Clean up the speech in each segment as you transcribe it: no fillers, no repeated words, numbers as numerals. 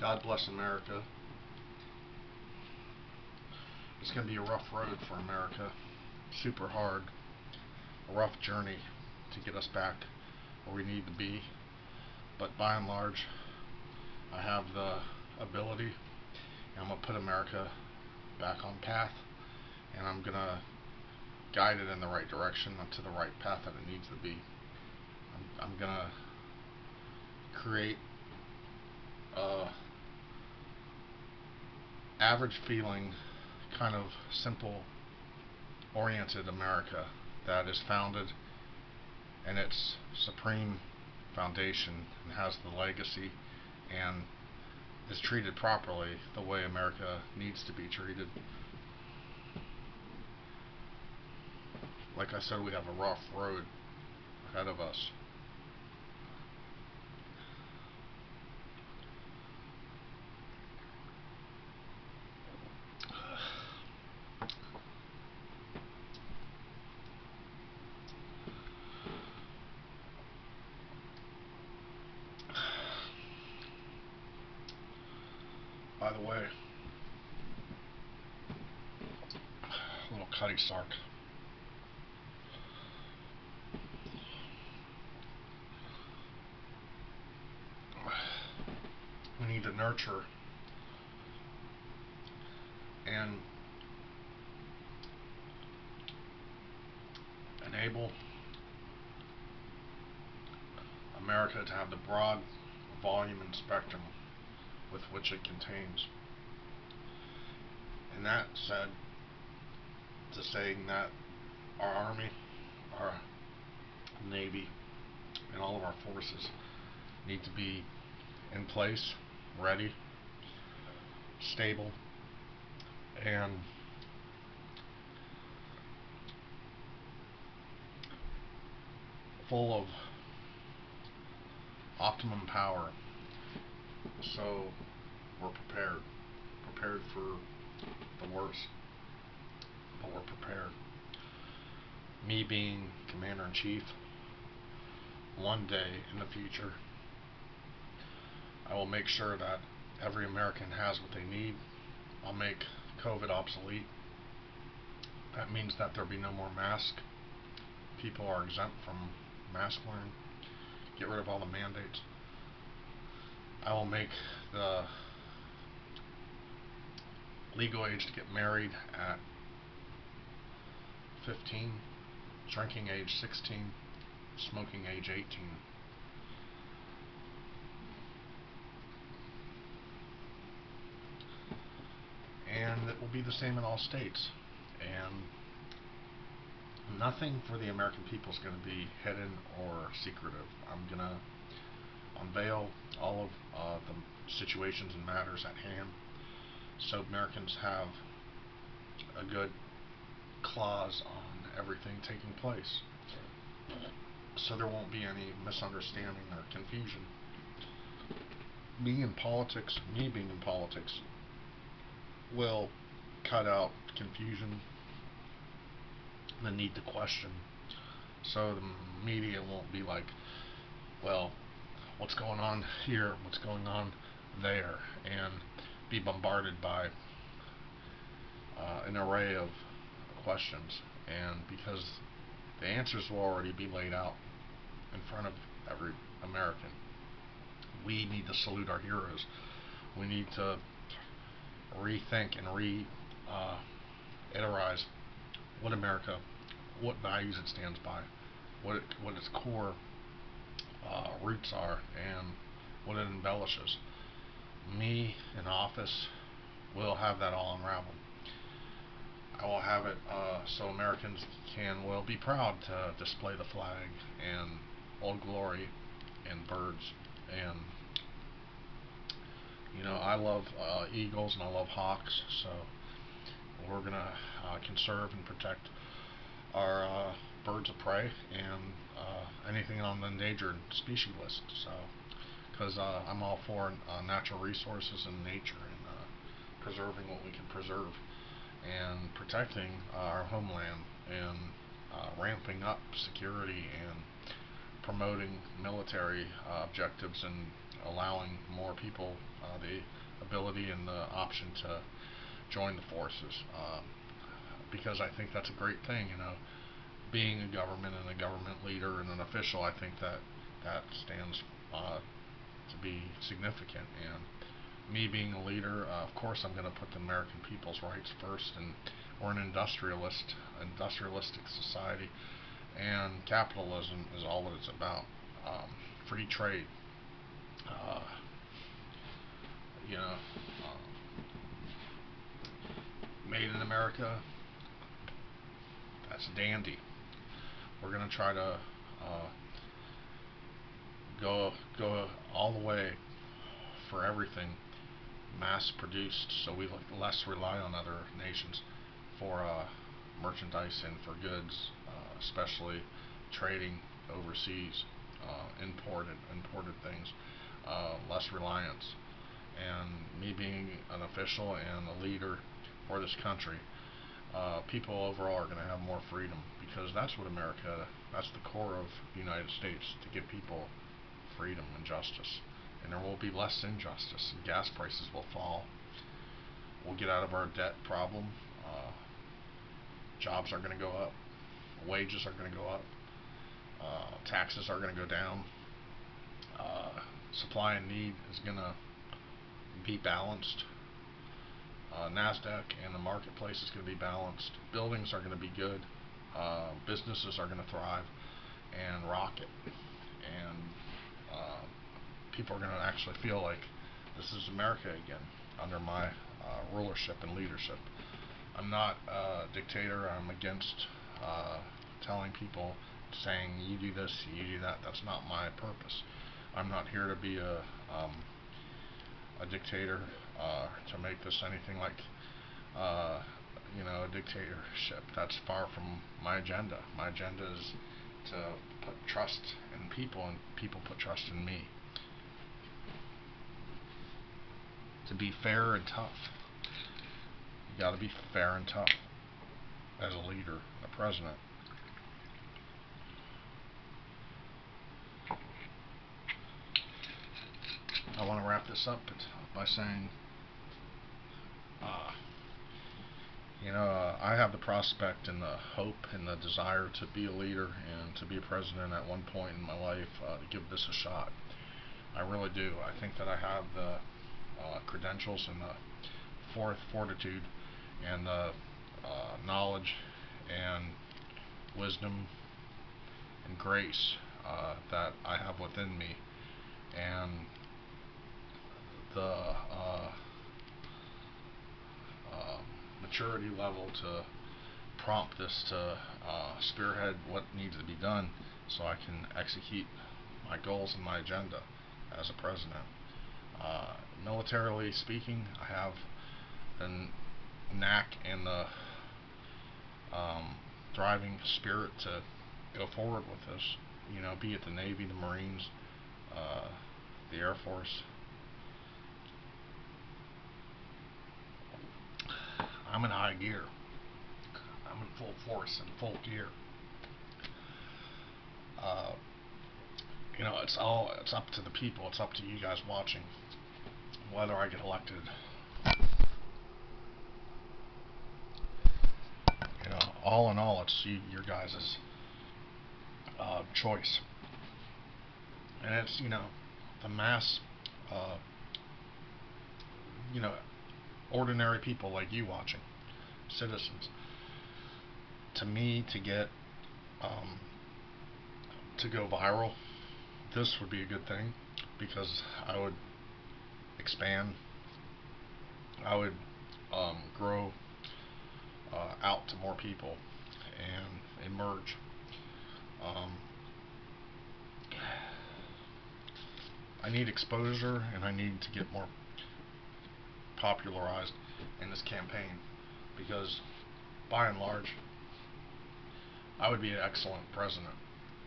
God bless America. It's going to be a rough road for America. Super hard. A rough journey to get us back where we need to be. But by and large, I have the ability, and I'm going to put America back on path, and I'm going to guide it in the right direction, to the right path that it needs to be. I'm going to create a average feeling, kind of simple oriented America that is founded in its supreme foundation and has the legacy and is treated properly the way America needs to be treated. Like I said, we have a rough road ahead of us. By the way, a little Cutty Sark. We need to nurture and enable America to have the broad volume and spectrum with which it contains. And that said, to saying that our Army, our Navy, and all of our forces need to be in place, ready, stable, and full of optimum power, so we're prepared for the worst, but we're prepared. Me being Commander-in-Chief, one day in the future, I will make sure that every American has what they need. I'll make COVID obsolete. That means that there'll be no more masks. People are exempt from mask wearing. Get rid of all the mandates. I will make the legal age to get married at 15, drinking age 16, smoking age 18. And it will be the same in all states. And nothing for the American people is going to be hidden or secretive. I'm going to unveil all of the situations and matters at hand, so Americans have a good clause on everything taking place, so there won't be any misunderstanding or confusion. Me being in politics will cut out confusion, the need to question, so the media won't be like, well, what's going on here, what's going on there, and be bombarded by an array of questions. And because the answers will already be laid out in front of every American, we need to salute our heroes. We need to rethink and iterate what America, what values it stands by, what its core roots are, and what it embellishes. Me in office will have that all unraveled. I will have it so Americans will be proud to display the flag and Old Glory and birds. And I love eagles and I love hawks, so we're gonna conserve and protect our birds of prey and anything on the endangered species list. So, because I'm all for natural resources and nature and preserving what we can preserve and protecting our homeland and ramping up security and promoting military objectives and allowing more people the ability and the option to join the forces, because I think that's a great thing. Being a government and a government leader and an official, I think that stands to be significant. And me being a leader, of course, I'm going to put the American people's rights first. And we're an industrialistic society, and capitalism is all that it's about. Free trade. Uh, you know, made in America. That's dandy. We're going to try to go all the way for everything mass produced, so we less rely on other nations for merchandise and for goods, especially trading overseas, imported things, less reliance. And me being an official and a leader for this country, people overall are going to have more freedom, because that's what that's the core of the United States, to give people freedom and justice. And there will be less injustice, and gas prices will fall. We'll get out of our debt problem. Jobs are going to go up. Wages are going to go up. Taxes are going to go down. Supply and need is going to be balanced. NASDAQ and the marketplace is going to be balanced. Buildings are going to be good. Businesses are going to thrive and rocket. And people are going to actually feel like this is America again under my rulership and leadership. I'm not a dictator. I'm against telling people, saying you do this, you do that. That's not my purpose. I'm not here to be a dictator, to make this anything like a dictatorship. That's far from my agenda. My agenda is to put trust in people, and people put trust in me. To be fair and tough. You got to be fair and tough as a leader, a president. I want to wrap this up by saying, I have the prospect and the hope and the desire to be a leader and to be a president at one point in my life, to give this a shot. I really do. I think that I have the credentials and the fortitude and the knowledge and wisdom and grace that I have within me, and the maturity level to prompt this to spearhead what needs to be done, so I can execute my goals and my agenda as a president. Militarily speaking, I have the knack and the driving spirit to go forward with this. Be it the Navy, the Marines, the Air Force. I'm in high gear. I'm in full force and full gear. It's up to the people. It's up to you guys watching whether I get elected. All in all, it's your guys' choice, and it's the mass, you know, ordinary people like you watching, citizens. To me, to get to go viral, this would be a good thing, because I would expand, I would grow out to more people and emerge. I need exposure, and I need to get more popularized in this campaign, because by and large I would be an excellent president,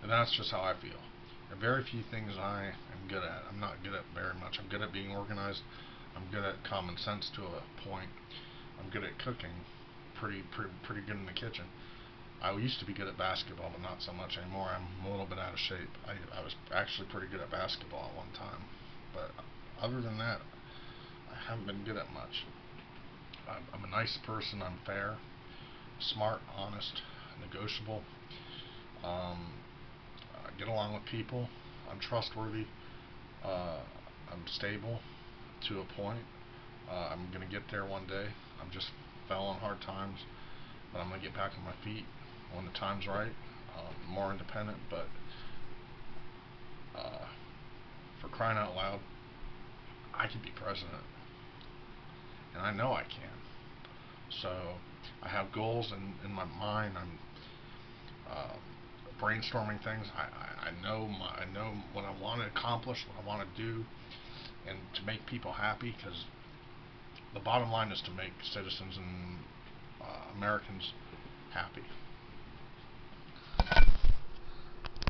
and that's just how I feel. There are very few things I am good at. I'm not good at very much. I'm good at being organized. I'm good at common sense to a point. I'm good at cooking, pretty good in the kitchen, I used to be good at basketball, but not so much anymore. I'm a little bit out of shape. I was actually pretty good at basketball at one time, but other than that, I haven't been good at much. I'm a nice person. I'm fair, smart, honest, negotiable. Um, I get along with people. I'm trustworthy. Uh, I'm stable to a point. I'm gonna get there one day. I'm just fell on hard times, but I'm gonna get back on my feet when the time's right. More independent, but uh, for crying out loud, I can be president, and I know I can. So I have goals in my mind. I'm uh, brainstorming things. I know what I want to accomplish, what I want to do, and to make people happy. Because the bottom line is to make citizens and Americans happy.